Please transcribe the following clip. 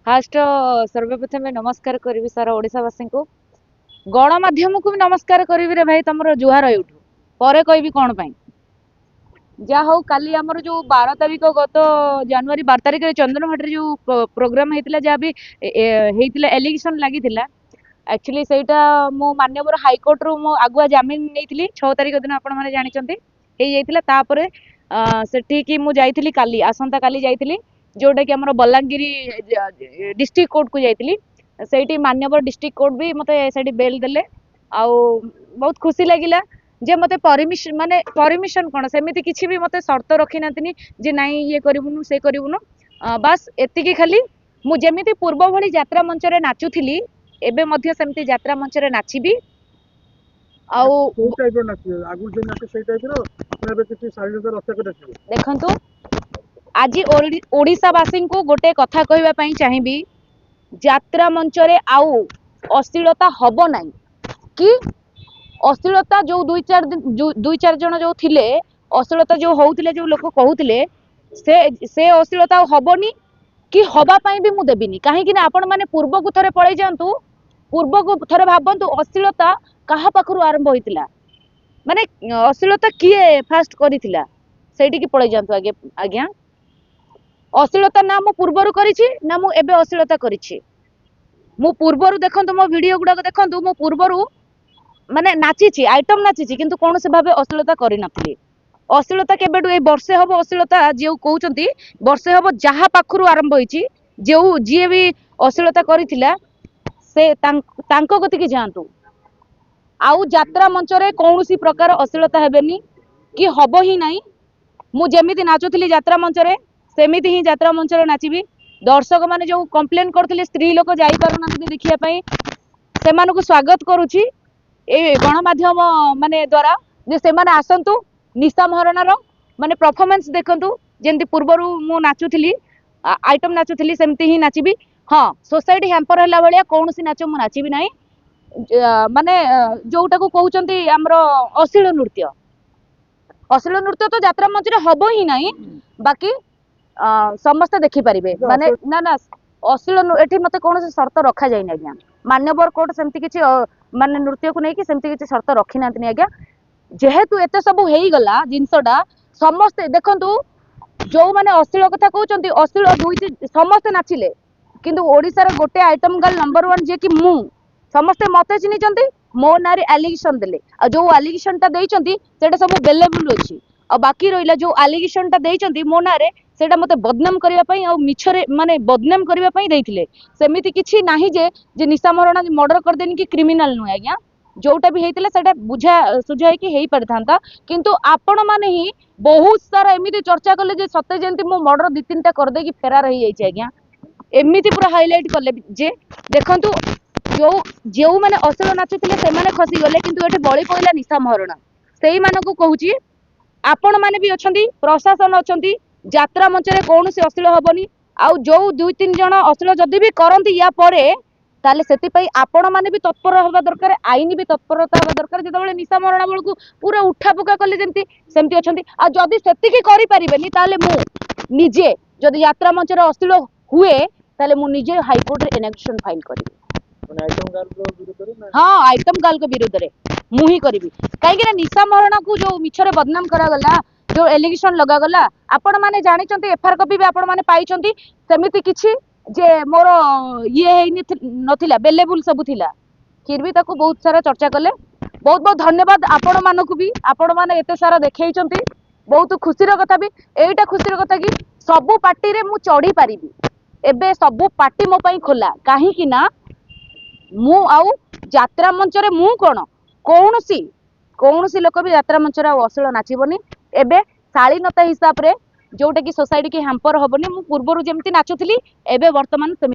fast सर्वप्रथम नमस्कार करी सारा ओडावासी को गणमाध्यम को भी नमस्कार करी रे भाई तुम जुहार उठू पर कहबी कौन पाई जा हो काली आमर जो 12 तारीख गत जनवरी 12 तारीख चंदनघाटी जो प्रोग्राम होता जहाँ भी एलिगेशन लगी एक्चुअली सेटा मो माननीय हाइकोर्ट रु मो आगुआ जमीन नहीं 6 तारीख दिन आपण मैंने जानते सेठी की मु जाइली काली आसंता काली जाइली जोटा कि आमर बलांगीर डिस्ट्रिक्ट कोर्ट को जाइली सेठी मान्यवर डिस्ट्रिक्ट कोर्ट भी मते बेल देले आउ बहुत खुशी लगिला जे मते परमिशन कौन सेमिति किछि भी मते शर्त रखी नातिनी जे नाई ये करिवुनु से करिवुनु बस एतिकी खाली मु जेमिति पूर्व भली यात्रा मंच रे नाचुथिली एबे मध्य सेमिति यात्रा मंच रे नाचिबी आउ टाइप रो नाचिबे आगु जे नाचे सेई टाइप रो एबे किछि शारीरिक रक्षा कर नाचिबे देखंतु आज ओडिसा वासी को गोटे कथा कहबा पई चाहिबी यात्रा मंच रे आउ अश्लीलता हबो नाही कि अश्लीलता जो दुई चार जन जो थिले अश्लीलता जो होउथिले जो लोक कहउथिले से अश्लीलता हबोनी कि हबा पई भी मु देबिनी काहे कि ना आपण माने पूर्व को थरे पळै जांतु पूर्व को थरे भाबंतु अश्लीलता कहा पाखरु आरंभ होइतिला माने अश्लीलता किए फास्ट करितिला सेठी की पळै जांतु आगे आज्ञा अश्लीलता ना मु पूर्वरु करिछि ना मु एबे अश्लीलता करिछि मु पूर्वरु देखंतु मो वीडियो गुडा देखंतु मु पूर्वरु माने नाचिछि आइटम नाचिछि किंतु कौन से भाबे अश्लीलता करि नथली अश्लीलता केबेडु ए वर्षे हबो अश्लीलता जे कहउचंती वर्षे हबो जहा पाखरु आरंभ होइछि जे जे भी अश्लीलता करिथिला से तांको गति की जांतु आउ यात्रा मंच रे कौनसी प्रकार अश्लीलता हेबेनी कि हबो ही नाही मु जेमिति नाचुथिली यात्रा मंच रे सेमिति ही यात्रा मंच रे नाचिबी दर्शक माने जो कंप्लेन करथिले स्त्री लोक जाई पारुनांती देखिया पई सेमानको स्वागत करूछि ए गणमाध्यम माने द्वारा जे से माने आसंतु निशा महाराणार माने परफॉर्मेंस देखंतु जेंति पूर्वरु मु नाचुथिली आइटम नाचुथिली सेमति ही नाचिबी हां सोसाइटी हैम्पर हला भलिया कोनोसी नाच मु नाचिबी नाही माने जोटा को कहउचंती हमरो अश्लील नृत्य तो यात्रा मंच रे हबो ही नाही बाकी समस्त देखि परिबे माने ना ना अश्लील एठी मते कोनोसी शर्त रखा जाय नै आज्ञा मान्यवर कोर्ट सेमति किछि माने नृत्य को नहीं सेमति किछि शर्त रखी नांतनी आज्ञा जेहेतु एते सब हेई गला जिंसटा समस्त देखंतु जो माने अश्लील कथा कहउचंती अश्लील दुई समस्त नाचिले किंतु ओडिसा रे गोटे आइटम गर्ल नंबर 1 जे कि मु समस्त मते चिनिचंती मो नारी एलिगेशन देले आ जो एलिगेशन ता देइचंती सेटा सब बेलेबल अछि आ बाकी रहिला जो एलिगेशन ता देइचंती मो नारे सेटा मते बदनाम करिया पई आ मिछरे माने बदनाम करिया पई देइथिले सेमिति किछि नाही जे निशा महाराणा मर्डर कर देनी कि क्रिमिनल नु आज्ञा जोटा भी हेइतिला सेटा बुझा सुझाई कि हेई परथांता किंतु आपण माने ही बहुत सारा एमिति चर्चा करले जे सत्य जेंति मो मर्डर दि तीनटा कर दे कि फेरार हेई जाइछि आज्ञा एमिति पूरा हाइलाइट करले जे देखंतु जो माने अश्लील नाचुथिले से माने खसी गले किंतु एठे बळी पइला निशा महाराणा सेही मानको कहूची आपण माने भी अछंती प्रशासन अछंती यात्रा मंच रे कोनोसी अश्लील हबनी आउ जो 2-3 जण अश्लील जदि भी करंती या परे ताले सेति पई आपण माने भी तत्पर होबा दरकार आईन भी तत्परता होबा दरकार जेतबेले निशा महाराणा बळकू पूरा उठा पुका करले जेंती सेमती अछंती आ जदि सेति की करि परिबेनी ताले मु निजे जदि यात्रा मंच रे अश्लील हुए ताले मु निजे हाई कोर्ट रे इनेक्शन फाइल करिबी माने आइटम गर्ल रो विरुद्ध रे ना हां आइटम गर्ल के विरुद्ध रे मु ही करिबी काहे कि निशा महाराणा को जो मिछरे बदनाम करा गला जो एलिगेशन लगा गला आपण माने जानिचंती एफआर कॉपी भी आपण माने पाइचंती सेमिति किछि जे मोर ये हेनी नथिला बेलेबुल सब थिला फिर भी ताको बहुत सारा चर्चा कले बहुत बहुत धन्यवाद आपण मानको भी आपण माने एते सारा देखैचंती बहुत खुशी रो कथा भी एटा खुशी रो कथा कि सब पार्टी रे मु चढ़ी पारिबी एबे सब पार्टी मो पई खोला काहे कि ना मु आउ यात्रा मंच रे मु कोन कौनसी लोक भी यात्रा मंच रे अश्लील नाचिबनी एबे शालीनता हिसाब रे जोटा कि सोसाइटी की हैम्पर हबनी मु पूर्वरु जेमती नाचुथिली एबे वर्तमान